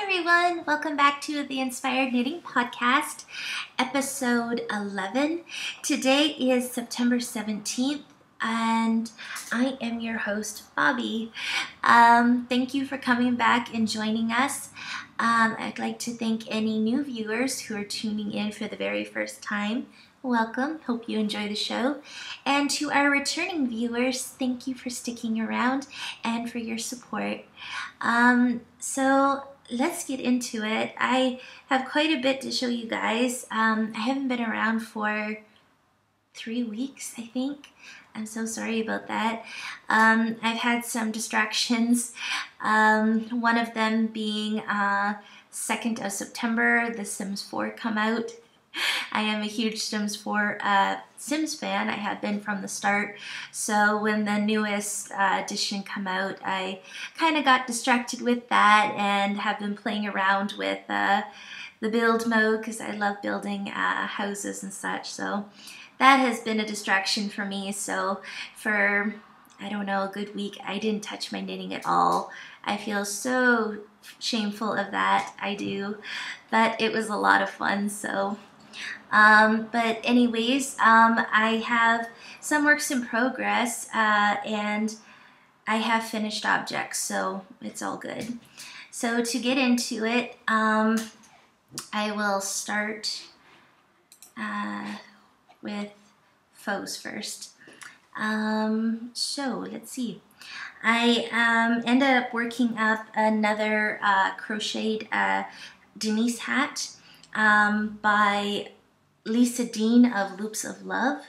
everyone, welcome back to the Inspired Knitting Podcast, episode 11. Today is September 17th, and I am your host, Bobby. Thank you for coming back and joining us. I'd like to thank any new viewers who are tuning in for the very first time. Welcome, hope you enjoy the show. And to our returning viewers, thank you for sticking around and for your support. So let's get into it. I have quite a bit to show you guys. I haven't been around for 3 weeks, I think. I'm so sorry about that. I've had some distractions. One of them being 2nd of September, The Sims 4 come out. I am a huge Sims 4 Sims fan. I have been from the start. So when the newest edition come out, I kind of got distracted with that and have been playing around with the build mode because I love building houses and such. So that has been a distraction for me. So for, I don't know, a good week, I didn't touch my knitting at all. I feel so shameful of that. I do. But it was a lot of fun. So but anyways, I have some works in progress and I have finished objects, so it's all good. So to get into it, I will start with faux first. So let's see. I ended up working up another crocheted Denise hat by Lisa Dean of Loops of Love,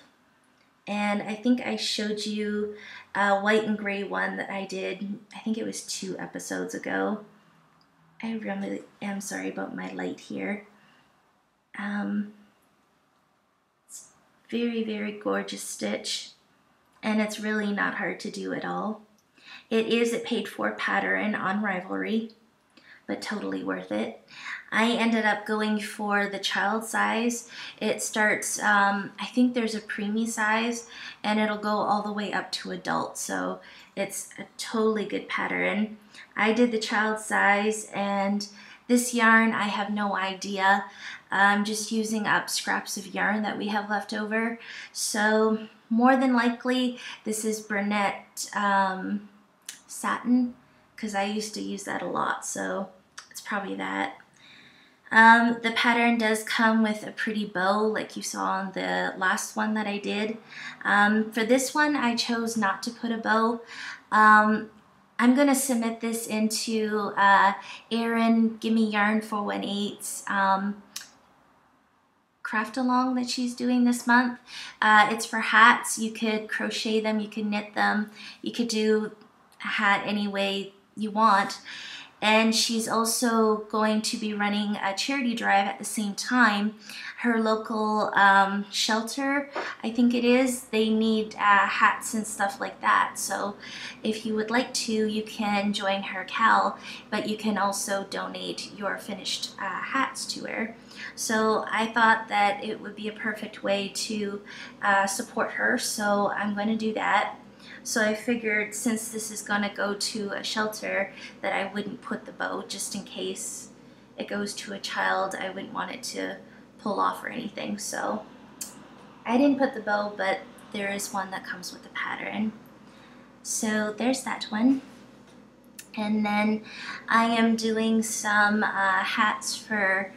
and I think I showed you a white and gray one that I did, I think it was 2 episodes ago. I really am sorry about my light here. It's very, very gorgeous stitch, and it's really not hard to do at all. It is a paid for pattern on Ravelry, but totally worth it. I ended up going for the child size. It starts, I think there's a preemie size, and it'll go all the way up to adult, so it's a totally good pattern. I did the child size, and this yarn, I have no idea. I'm just using up scraps of yarn that we have left over, so more than likely this is Bernette satin, because I used to use that a lot, so it's probably that. The pattern does come with a pretty bow like you saw on the last one that I did. For this one, I chose not to put a bow. I'm going to submit this into Erin Gimme Yarn 418's craft along that she's doing this month. It's for hats. You could crochet them, you could knit them, you could do a hat any way you want. And she's also going to be running a charity drive at the same time. Her local shelter, I think it is, they need hats and stuff like that. So if you would like to, you can join her Cal, but you can also donate your finished hats to her. So I thought that it would be a perfect way to support her, so I'm going to do that. So I figured since this is going to go to a shelter that I wouldn't put the bow just in case it goes to a child. I wouldn't want it to pull off or anything. So I didn't put the bow, but there is one that comes with the pattern. So there's that one. And then I am doing some hats for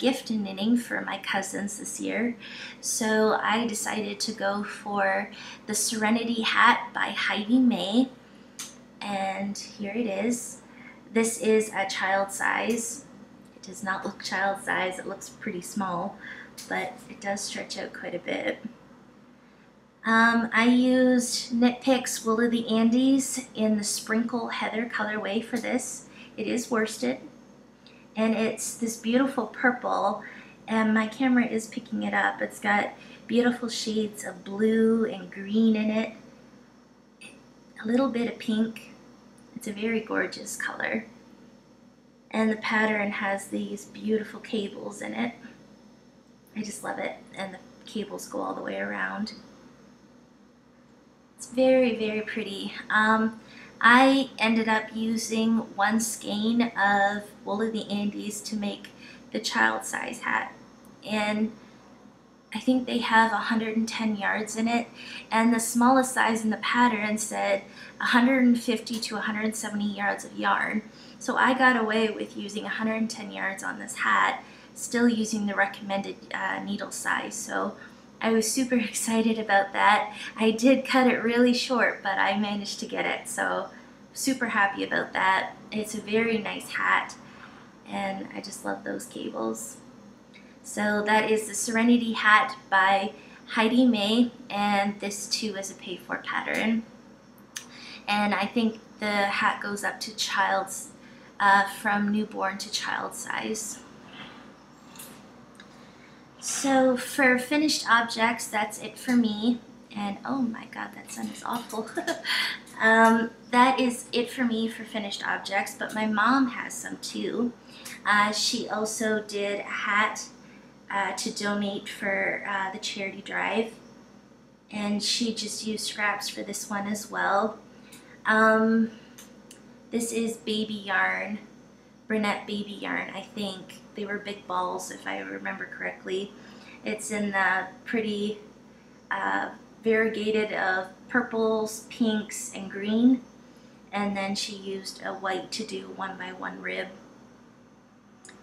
gift and knitting for my cousins this year. So I decided to go for the Serenity hat by Heidi May. And here it is. This is a child size. It does not look child size. It looks pretty small, but it does stretch out quite a bit. I used Knit Picks Wool of the Andes in the Sprinkle Heather colorway for this. It is worsted, and it's this beautiful purple, and my camera is picking it up. It's got beautiful shades of blue and green in it, a little bit of pink. It's a very gorgeous color, and the pattern has these beautiful cables in it. I just love it, and the cables go all the way around. It's very, very pretty. I ended up using one skein of Wool of the Andes to make the child size hat. And I think they have 110 yards in it, and the smallest size in the pattern said 150 to 170 yards of yarn. So I got away with using 110 yards on this hat, still using the recommended needle size. So I was super excited about that. I did cut it really short, but I managed to get it, so super happy about that. It's a very nice hat, and I just love those cables. So that is the Serenity hat by Heidi May, and this too is a pay-for pattern. And I think the hat goes up to child's, from newborn to child size. So for finished objects, that's it for me. And oh my god, that sun is awful. That is it for me for finished objects, but my mom has some too. She also did a hat to donate for the charity drive, and she just used scraps for this one as well. This is baby yarn, Bernette baby yarn, I think. They were big balls if I remember correctly. It's in the pretty variegated of purples, pinks, and green, and then she used a white to do 1x1 rib.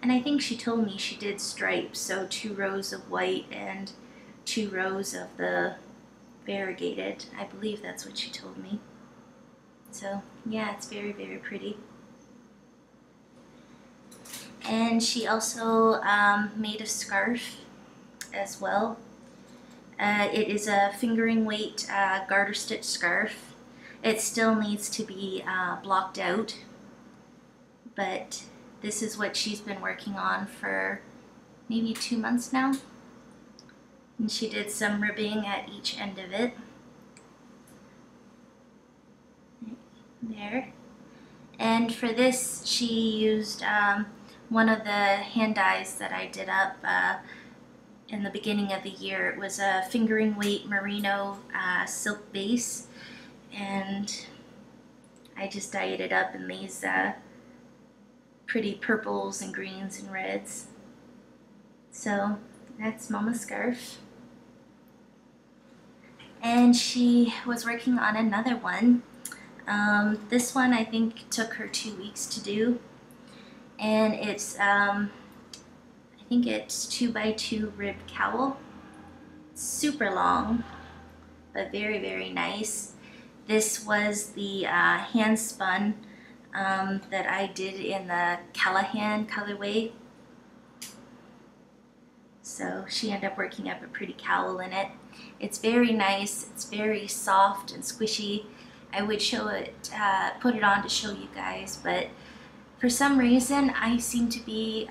And I think she told me she did stripes, so 2 rows of white and 2 rows of the variegated. I believe that's what she told me. So yeah, it's very, very pretty. And she also made a scarf as well. It is a fingering weight garter stitch scarf. It still needs to be blocked out, but this is what she's been working on for maybe 2 months now. And she did some ribbing at each end of it. There. And for this, she used one of the hand dyes that I did up in the beginning of the year. It was a fingering weight merino silk base, and I just dyed it up in these pretty purples and greens and reds. So that's Mama's scarf. And she was working on another one. This one I think took her 2 weeks to do, and it's I think it's 2x2 rib cowl. It's super long, but very, very nice. This was the hand spun that I did in the Callahan colorway. So she ended up working up a pretty cowl in it. It's very nice. It's very soft and squishy. I would show it, put it on to show you guys, but for some reason I seem to be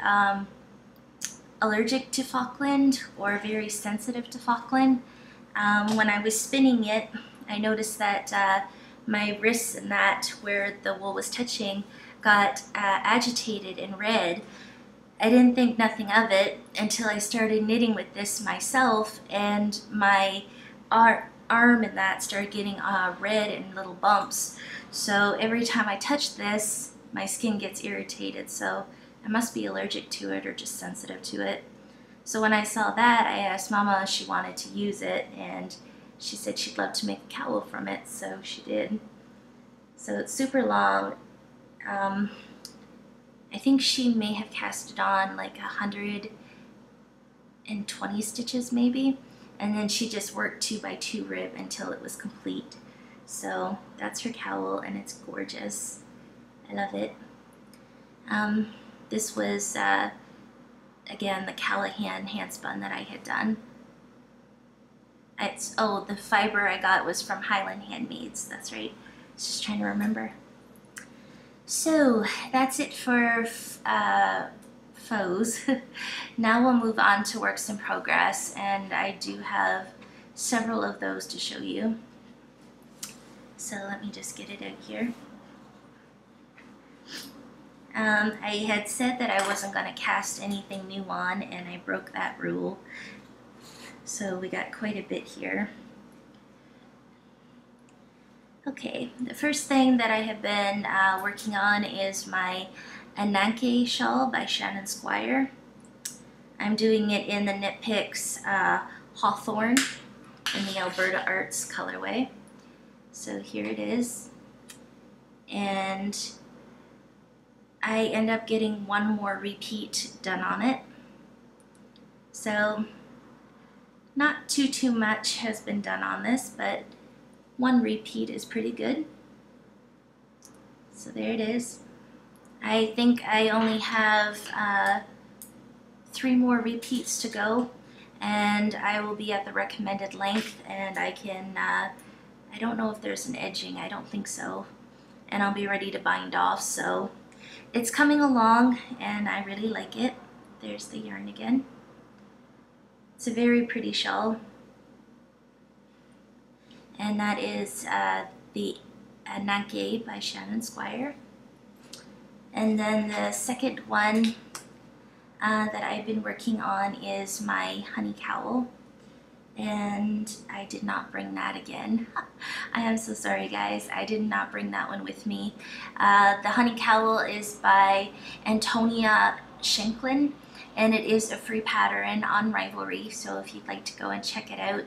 allergic to Falkland, or very sensitive to Falkland. When I was spinning it, I noticed that my wrists and that where the wool was touching got agitated and red. I didn't think nothing of it until I started knitting with this myself, and my arm and that started getting red and little bumps. So every time I touch this, my skin gets irritated, so I must be allergic to it or just sensitive to it. So when I saw that, I asked Mama if she wanted to use it, and she said she'd love to make a cowl from it, so she did. So it's super long. I think she may have cast it on like 120 stitches maybe, and then she just worked 2x2 rib until it was complete. So that's her cowl, and it's gorgeous. I love it. This was again the Callahan hand spun that I had done. Oh, the fiber I got was from Highland Handmaids. That's right. I was just trying to remember. So that's it for faux. Now we'll move on to works in progress, and I do have several of those to show you. So let me just get it out here. I had said that I wasn't going to cast anything new on, and I broke that rule. So we got quite a bit here. Okay, the first thing that I have been working on is my Ananke shawl by Shannon Squire. I'm doing it in the Knit Picks Hawthorne in the Alberta Arts colorway. So here it is. And I end up getting one more repeat done on it. So not too much has been done on this, but one repeat is pretty good. So there it is. I think I only have 3 more repeats to go, and I will be at the recommended length, and I can, I don't know if there's an edging, I don't think so, and I'll be ready to bind off. So it's coming along and I really like it. There's the yarn again. It's a very pretty shawl, and that is the Ananke by Shannon Squire. And then the second one that I've been working on is my honey cowl, and I did not bring that again. I am so sorry, guys. I did not bring that one with me. The honey cowl is by Antonia Shanklin, and it is a free pattern on Rivalry, so if you'd like to go and check it out,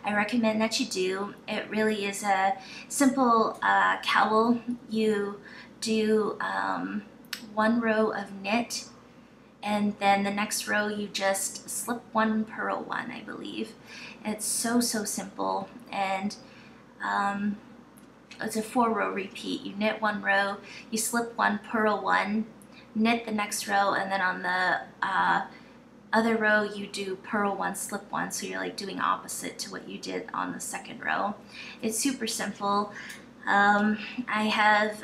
I recommend that you do. It really is a simple cowl. You do 1 row of knit, and then the next row you just slip 1, purl 1, I believe. It's so simple, and it's a 4-row repeat. You knit 1 row, you slip 1, purl 1, knit the next row, and then on the other row you do purl 1, slip 1, so you're like doing opposite to what you did on the second row. It's super simple. I have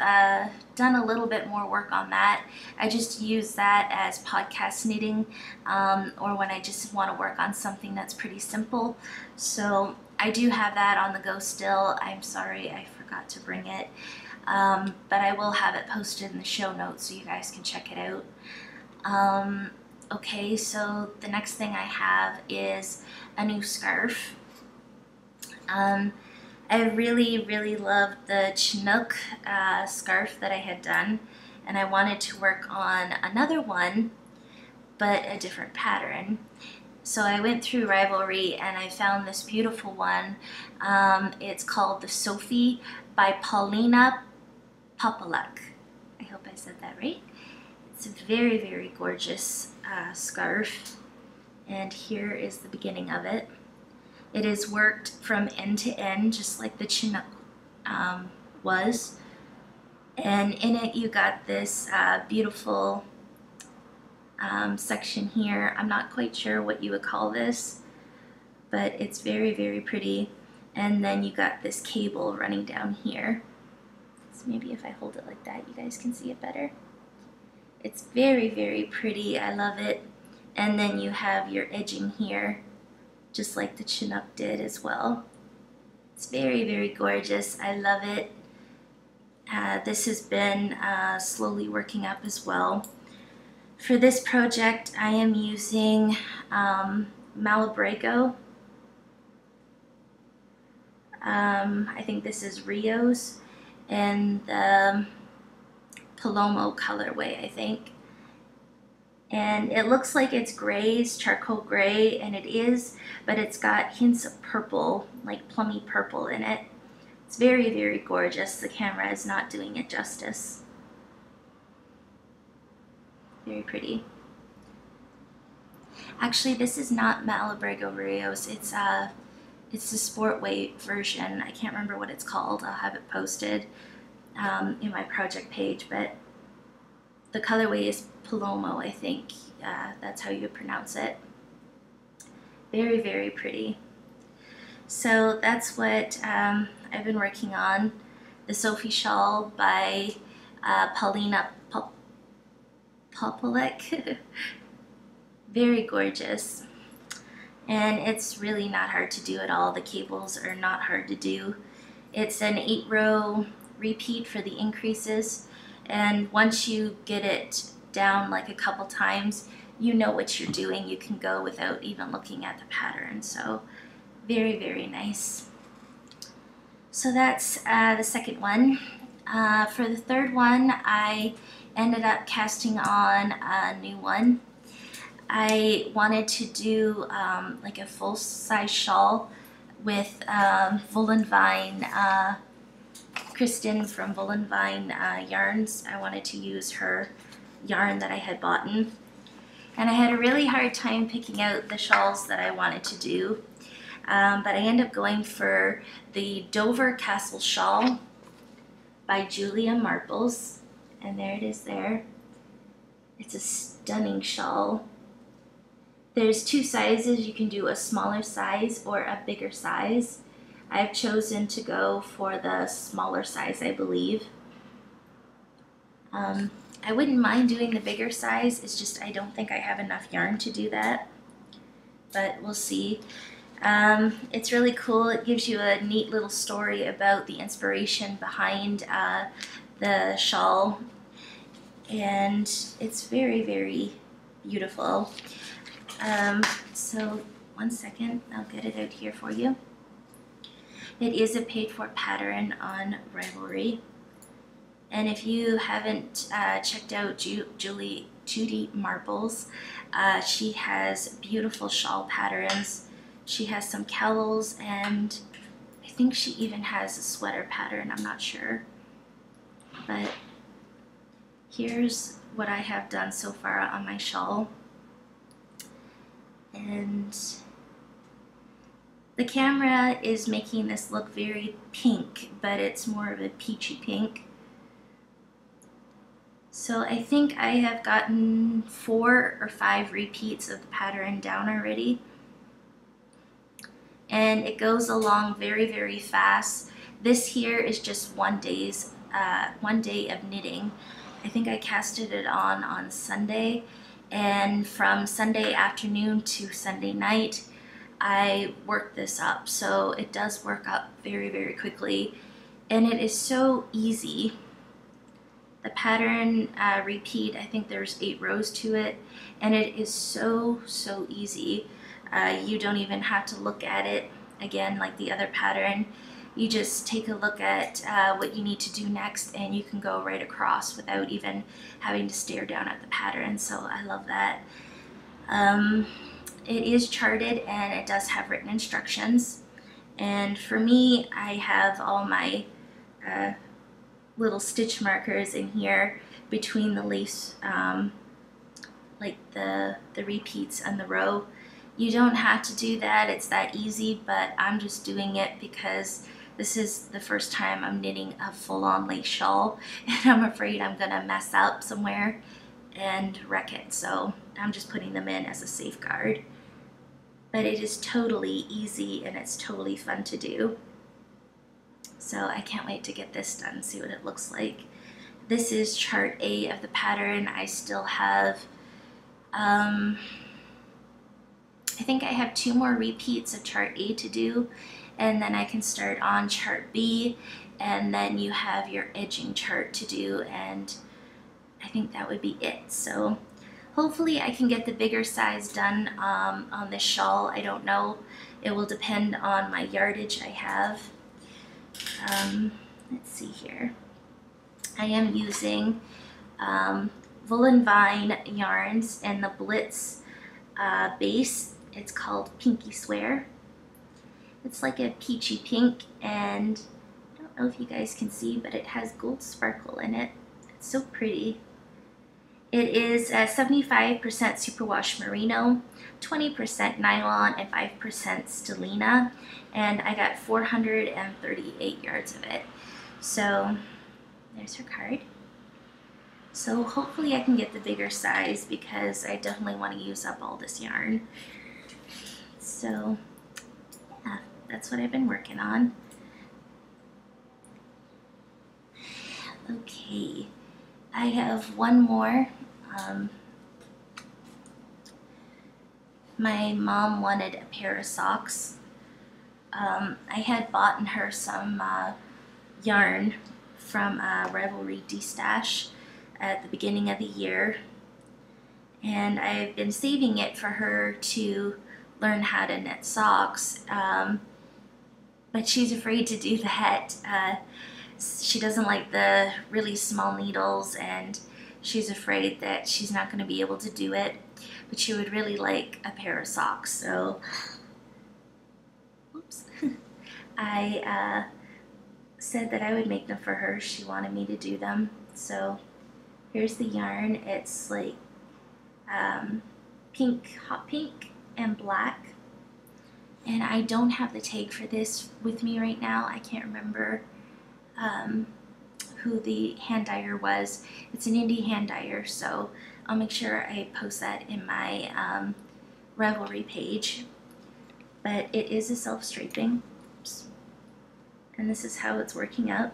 done a little bit more work on that. I just use that as podcast knitting, or when I just want to work on something that's pretty simple. So I do have that on the go still. I'm sorry I forgot to bring it, but I will have it posted in the show notes so you guys can check it out. Okay, so the next thing I have is a new scarf. I really loved the Chinook scarf that I had done, and I wanted to work on another one, but a different pattern. So I went through Rivalry and I found this beautiful one. It's called the Sophie by Paulina Popoluk. I hope I said that right. It's a very gorgeous scarf, and here is the beginning of it. It is worked from end to end, just like the Chinook was. And in it you got this beautiful section here. I'm not quite sure what you would call this, but it's very pretty. And then you got this cable running down here. So maybe if I hold it like that, you guys can see it better. It's very pretty. I love it. And then you have your edging here, just like the Chinook did as well. It's very gorgeous. I love it. This has been slowly working up as well. For this project, I am using Malabrigo. I think this is Rio's, and the Palomo colorway, I think. And it looks like it's grays, charcoal gray, and it is, but it's got hints of purple, like plummy purple in it. It's very gorgeous. The camera is not doing it justice. Very pretty. Actually, this is not Malabrigo Rios. It's the sport weight version. I can't remember what it's called. I'll have it posted in my project page, but the colorway is Palomo, I think. That's how you pronounce it. Very pretty. So that's what I've been working on. The Sophie shawl by Paulina Popoluk. Very gorgeous. And it's really not hard to do at all. The cables are not hard to do. It's an 8-row repeat for the increases, and once you get it down like a couple times, you know what you're doing. You can go without even looking at the pattern. So very nice. So that's the second one. For the third one, I ended up casting on a new one. I wanted to do like a full-size shawl with Vine, Kristen from Vine Yarns. I wanted to use her yarn that I had bought in. And I had a really hard time picking out the shawls that I wanted to do. But I ended up going for the Dover Castle Shawl by Julia Marples. And there it is there. It's a stunning shawl. There's two sizes. You can do a smaller size or a bigger size. I've chosen to go for the smaller size, I believe. I wouldn't mind doing the bigger size. It's just I don't think I have enough yarn to do that. But we'll see. It's really cool. It gives you a neat little story about the inspiration behind the shawl. And it's very, very beautiful. So one second, I'll get it out here for you. It is a paid for pattern on Ravelry. And if you haven't checked out Judy Marples, she has beautiful shawl patterns. She has some cowls, and I think she even has a sweater pattern, I'm not sure. But here's what I have done so far on my shawl. And the camera is making this look very pink, but it's more of a peachy pink. So I think I have gotten 4 or 5 repeats of the pattern down already. And it goes along very, very fast. This here is just one day of knitting. I think I casted it on Sunday, and from Sunday afternoon to Sunday night, I worked this up. So it does work up very, very quickly, and it is so easy. The pattern repeat, I think there's 8 rows to it, and it is so, so easy. You don't even have to look at it again like the other pattern. You just take a look at what you need to do next, and you can go right across without even having to stare down at the pattern. So I love that. It is charted, and it does have written instructions. And for me, I have all my little stitch markers in here between the lace, like the repeats and the row. You don't have to do that, it's that easy, but I'm just doing it because this is the first time I'm knitting a full-on lace shawl, and I'm afraid I'm gonna mess up somewhere and wreck it, so I'm just putting them in as a safeguard. But it is totally easy, and it's totally fun to do. So I can't wait to get this done, see what it looks like. This is chart A of the pattern. I still have, I think I have 2 more repeats of chart A to do, and then I can start on chart B, and then you have your edging chart to do, and I think that would be it. So hopefully I can get the bigger size done on this shawl. I don't know. It will depend on my yardage I have. Let's see here. I am using Vine yarns and the Blitz base. It's called Pinky Swear. It's like a peachy pink, and I don't know if you guys can see, but it has gold sparkle in it. It's so pretty. It is 75% superwash merino, 20% nylon, and 5% stellina, and I got 438 yards of it. So there's her card. So hopefully I can get the bigger size because I definitely want to use up all this yarn. So yeah, that's what I've been working on. Okay, I have one more. My mom wanted a pair of socks. I had bought her some yarn from Ravelry D-Stash at the beginning of the year, and I've been saving it for her to learn how to knit socks, but but she's afraid to do that. She doesn't like the really small needles, and she's afraid that she's not going to be able to do it, but she would really like a pair of socks. So whoops. I said that I would make them for her. She wanted me to do them. So here's the yarn. It's like pink, hot pink and black. And I don't have the tag for this with me right now. I can't remember who the hand dyer was. It's an indie hand dyer, so I'll make sure I post that in my Ravelry page. But it is a self-striping, and this is how it's working out.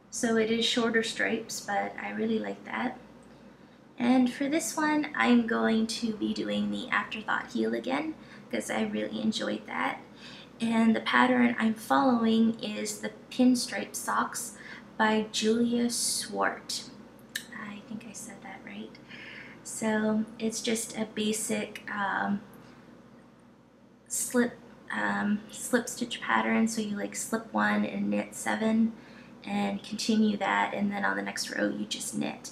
So it is shorter stripes, but I really like that. And for this one, I'm going to be doing the Afterthought heel again, because I really enjoyed that. And the pattern I'm following is the Pinstripe Socks by Julia Swart. I think I said that right. So it's just a basic slip stitch pattern. So you like slip one and knit 7 and continue that, and then on the next row you just knit.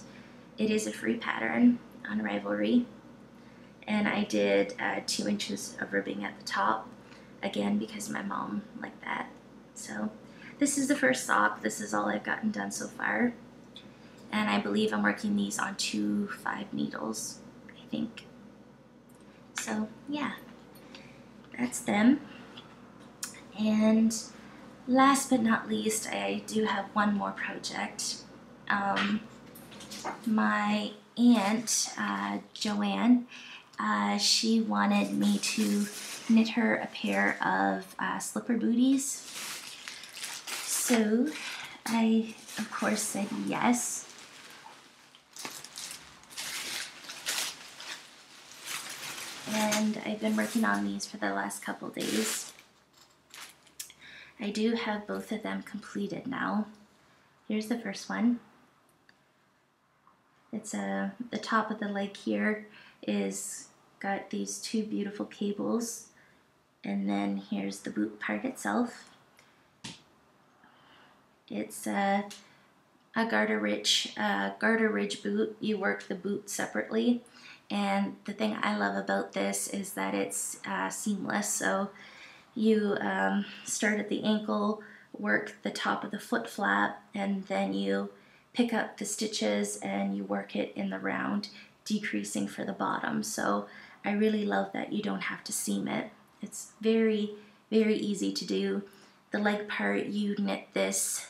It is a free pattern on Ravelry, and I did 2 inches of ribbing at the top, again because my mom liked that. So this is the first sock. This is all I've gotten done so far, and I believe I'm working these on 2 5 needles, I think. So yeah, that's them. And last but not least, I do have one more project. My aunt, Joanne, she wanted me to knit her a pair of slipper booties. So I, of course, said yes. And I've been working on these for the last couple days. I do have both of them completed now. Here's the first one. It's the top of the leg here is got these 2 beautiful cables, and then here's the boot part itself. It's a garter ridge boot. You work the boot separately, and the thing I love about this is that it's seamless. So you start at the ankle, work the top of the foot flap, and then you pick up the stitches and you work it in the round, decreasing for the bottom. So I really love that you don't have to seam it. It's very, very easy to do. The leg part, you knit this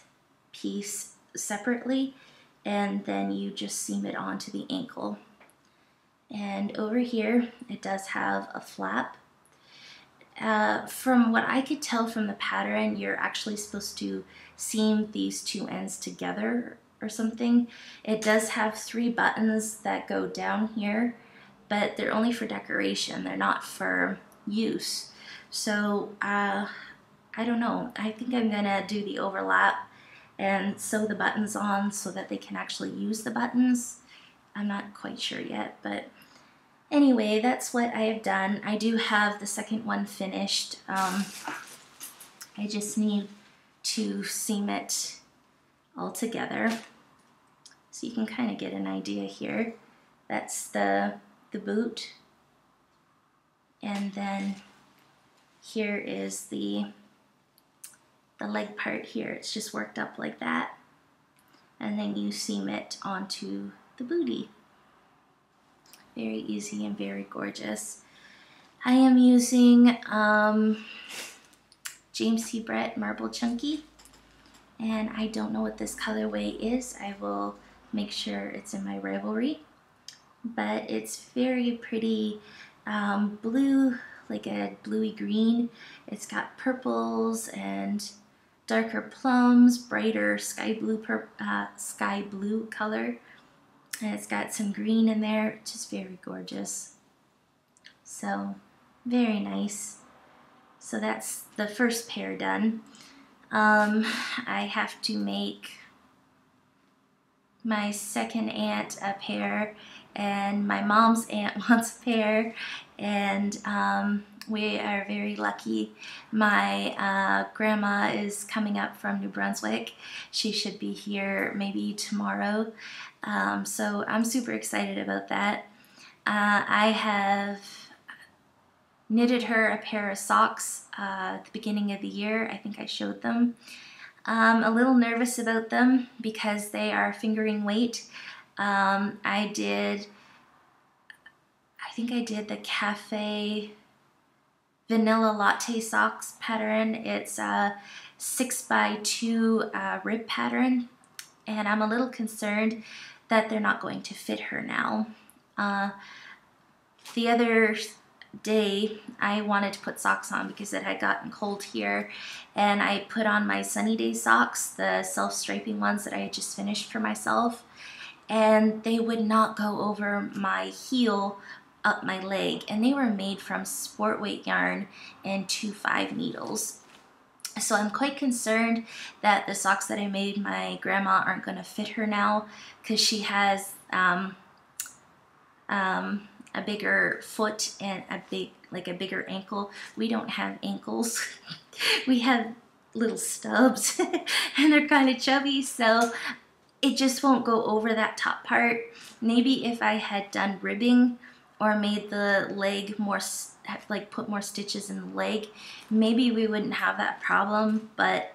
piece separately, and then you just seam it onto the ankle. And over here, it does have a flap. From what I could tell from the pattern, you're actually supposed to seam these 2 ends together or something. It does have 3 buttons that go down here, but they're only for decoration. They're not for use. So I don't know. I think I'm gonna do the overlap and sew the buttons on so that they can actually use the buttons. I'm not quite sure yet, but anyway, that's what I have done. I do have the second one finished. I just need to seam it all together, so you can kind of get an idea here. That's the boot, and then here is the leg part here. It's just worked up like that, and then you seam it onto the bootie. Very easy and very gorgeous. I am using James C. Brett Marble Chunky, and I don't know what this colorway is. I will make sure it's in my Ravelry, but it's very pretty blue, like a bluey green. It's got purples and darker plums, brighter sky blue color, and it's got some green in there, just very gorgeous. So very nice. So that's the first pair done. I have to make my second aunt a pair, and my mom's aunt wants a pair, and we are very lucky. My grandma is coming up from New Brunswick. She should be here maybe tomorrow. So I'm super excited about that. I have knitted her a pair of socks at the beginning of the year. I think I showed them. I'm a little nervous about them because they are fingering weight. I think I did the Cafe Vanilla Latte Socks pattern. It's a 6x2 rib pattern, and I'm a little concerned that they're not going to fit her now. The other day I wanted to put socks on because it had gotten cold here, and I put on my Sunny Day socks, the self-striping ones that I had just finished for myself, and they would not go over my heel up my leg, and they were made from sport weight yarn and 2.5 needles. So I'm quite concerned that the socks that I made my grandma aren't going to fit her now, because she has a bigger foot and a bigger ankle. We don't have ankles. We have little stubs and they're kind of chubby, so it just won't go over that top part. Maybe if I had done ribbing or made the leg more, like put more stitches in the leg, maybe we wouldn't have that problem, but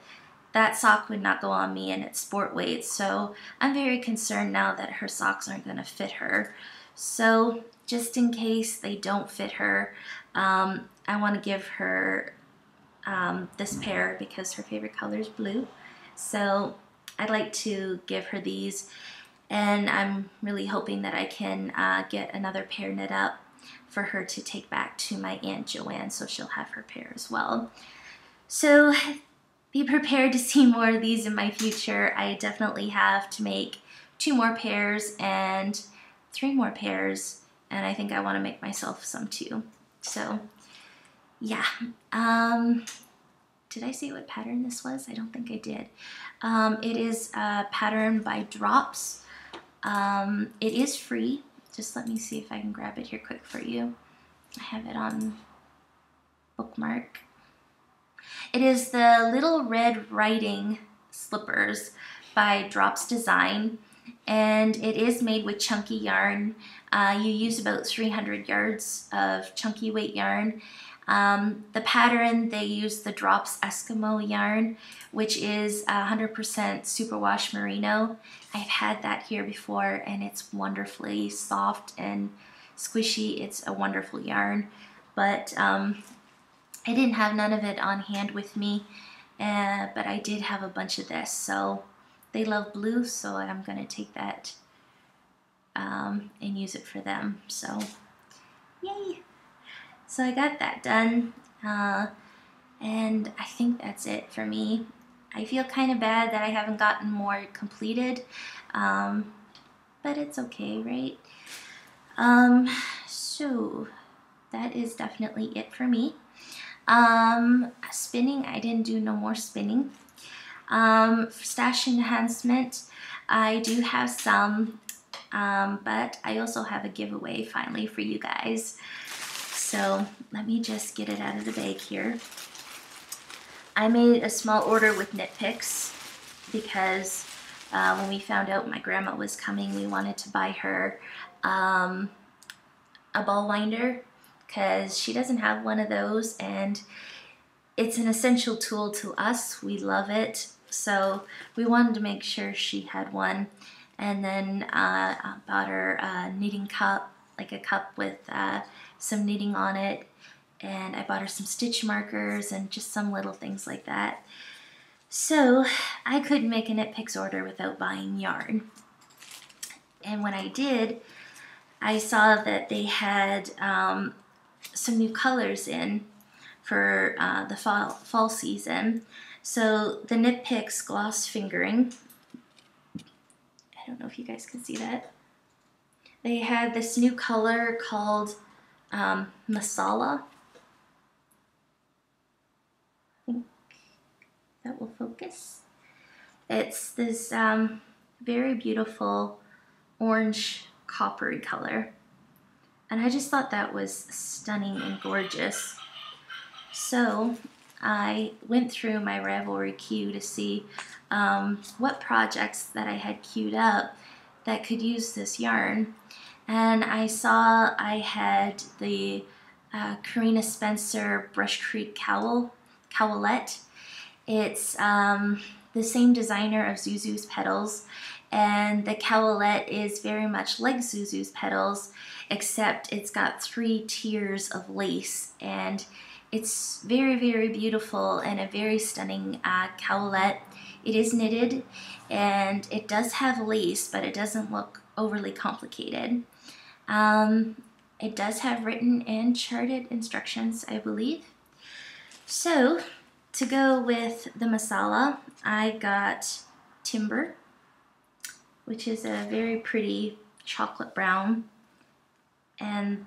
that sock would not go on me and it's sport weight, so I'm very concerned now that her socks aren't going to fit her. So just in case they don't fit her, I want to give her this pair because her favorite color is blue. So I'd like to give her these, and I'm really hoping that I can get another pair knit up for her to take back to my Aunt Joanne, so she'll have her pair as well. So be prepared to see more of these in my future. I definitely have to make 2 more pairs and 3 more pairs, and I think I want to make myself some too. So yeah, did I say what pattern this was? I don't think I did. It is a pattern by Drops. It is free. Just let me see if I can grab it here quick for you. I have it on bookmark. It is the Little Red Riding Slippers by Drops Design, and it is made with chunky yarn. You use about 300 yards of chunky weight yarn. The pattern, they use the Drops Eskimo yarn, which is 100% superwash merino. I've had that here before, and it's wonderfully soft and squishy. It's a wonderful yarn, but I didn't have none of it on hand with me, but I did have a bunch of this. So they love blue, so I'm gonna take that and use it for them. So yay! So I got that done, and I think that's it for me. I feel kind of bad that I haven't gotten more completed, but it's okay, right? So that is definitely it for me. Spinning, I didn't do no more spinning. Stash enhancement, I do have some, but I also have a giveaway finally for you guys. So let me just get it out of the bag here. I made a small order with Knit Picks because when we found out my grandma was coming, we wanted to buy her a ball winder because she doesn't have one of those, and it's an essential tool to us. We love it, so we wanted to make sure she had one. And then I bought her a knitting cup, like a cup with some knitting on it, and I bought her some stitch markers and just some little things like that. So I couldn't make a Knit Picks order without buying yarn. And when I did, I saw that they had some new colors in for the fall season. So the Knit Picks Gloss Fingering, I don't know if you guys can see that. They had this new color called Masala. I think that will focus. It's this very beautiful orange coppery color. And I just thought that was stunning and gorgeous. So I went through my Ravelry queue to see what projects that I had queued up that could use this yarn. And I saw I had the Karina Spencer Brush Creek Cowlette. It's the same designer of Zuzu's Petals, and the Cowlette is very much like Zuzu's Petals, except it's got 3 tiers of lace, and it's very, very beautiful and a very stunning cowlette. It is knitted, and it does have lace, but it doesn't look overly complicated. It does have written and charted instructions, I believe. So, to go with the masala, I got Timber, which is a very pretty chocolate brown, and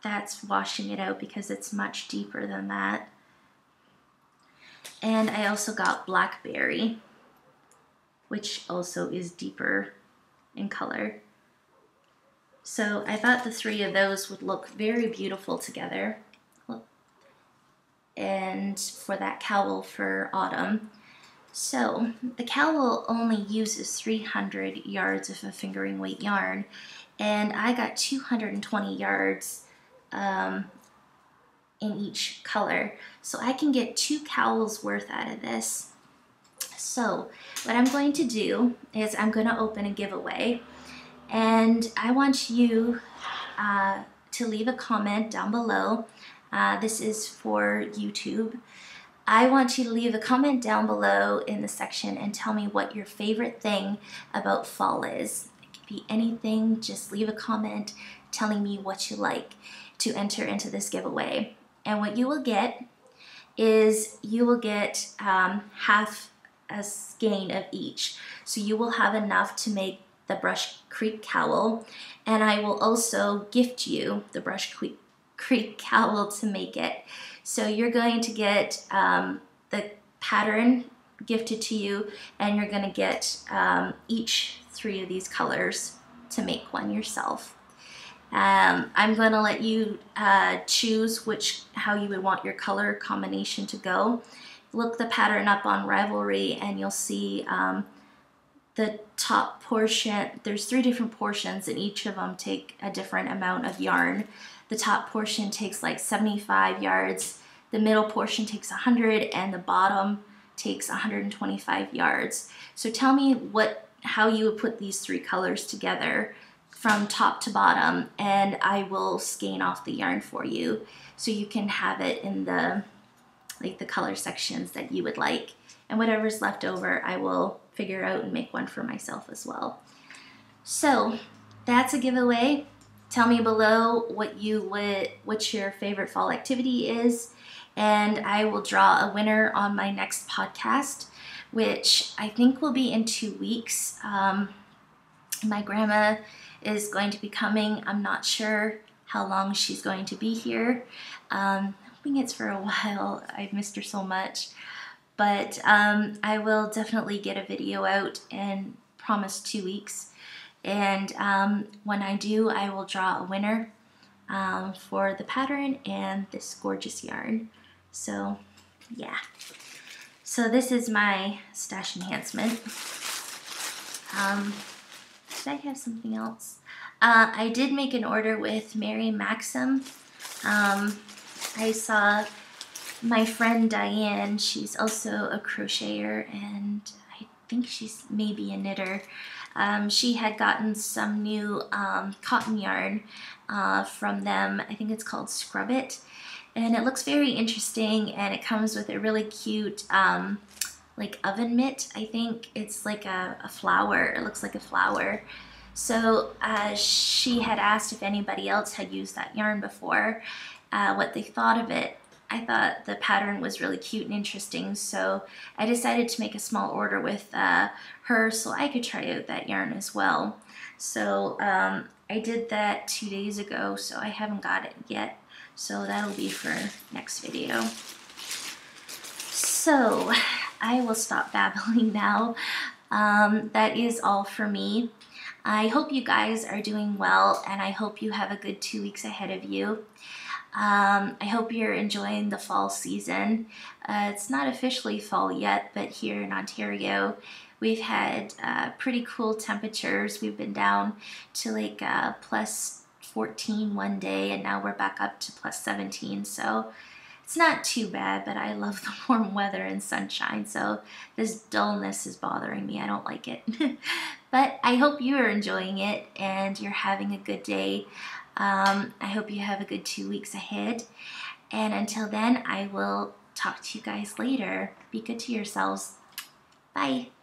that's washing it out because it's much deeper than that. And I also got Blackberry, which also is deeper in color. So I thought the 3 of those would look very beautiful together. And for that cowl for autumn. So the cowl only uses 300 yards of a fingering weight yarn, and I got 220 yards in each color. So I can get 2 cowls worth out of this. So what I'm going to do is I'm going to open a giveaway, and I want you to leave a comment down below. This is for YouTube. I want you to leave a comment down below in the section and tell me what your favorite thing about fall is. It could be anything, just leave a comment telling me what you like to enter into this giveaway. And what you will get is you will get half a skein of each. So you will have enough to make the Brush Creek cowl, and I will also gift you the Brush Creek cowl to make it. So you're going to get the pattern gifted to you, and you're going to get each 3 of these colors to make one yourself. I'm going to let you choose how you would want your color combination to go. Look the pattern up on Ravelry and you'll see the top portion. There's 3 different portions, and each of them take a different amount of yarn. The top portion takes like 75 yards, the middle portion takes 100, and the bottom takes 125 yards. So tell me how you would put these 3 colors together from top to bottom, and I will skein off the yarn for you so you can have it in the color sections that you would like. And whatever's left over, I will figure out and make one for myself as well. So that's a giveaway. Tell me below what your favorite fall activity is, and I will draw a winner on my next podcast, which I think will be in 2 weeks. My grandma is going to be coming. I'm not sure how long she's going to be here. Hoping it's for a while. I've missed her so much. But I will definitely get a video out and promise 2 weeks. And when I do, I will draw a winner for the pattern and this gorgeous yarn. So yeah. So this is my stash enhancement. Did I have something else? I did make an order with Mary Maxim. I saw my friend Diane, she's also a crocheter, and I think she's maybe a knitter. She had gotten some new cotton yarn from them. I think it's called Scrub It, and it looks very interesting, and it comes with a really cute like oven mitt. I think it's like a flower. It looks like a flower. So she had asked if anybody else had used that yarn before, what they thought of it. I thought the pattern was really cute and interesting, so I decided to make a small order with her so I could try out that yarn as well. So I did that 2 days ago, so I haven't got it yet, so that'll be for next video. So I will stop babbling now. That is all for me. I hope you guys are doing well, and I hope you have a good 2 weeks ahead of you. I hope you're enjoying the fall season. It's not officially fall yet, but here in Ontario, we've had pretty cool temperatures. We've been down to like plus 14 one day, and now we're back up to plus 17. So it's not too bad, but I love the warm weather and sunshine, so this dullness is bothering me. I don't like it. But I hope you are enjoying it and you're having a good day. I hope you have a good 2 weeks ahead. And until then, I will talk to you guys later. Be good to yourselves. Bye.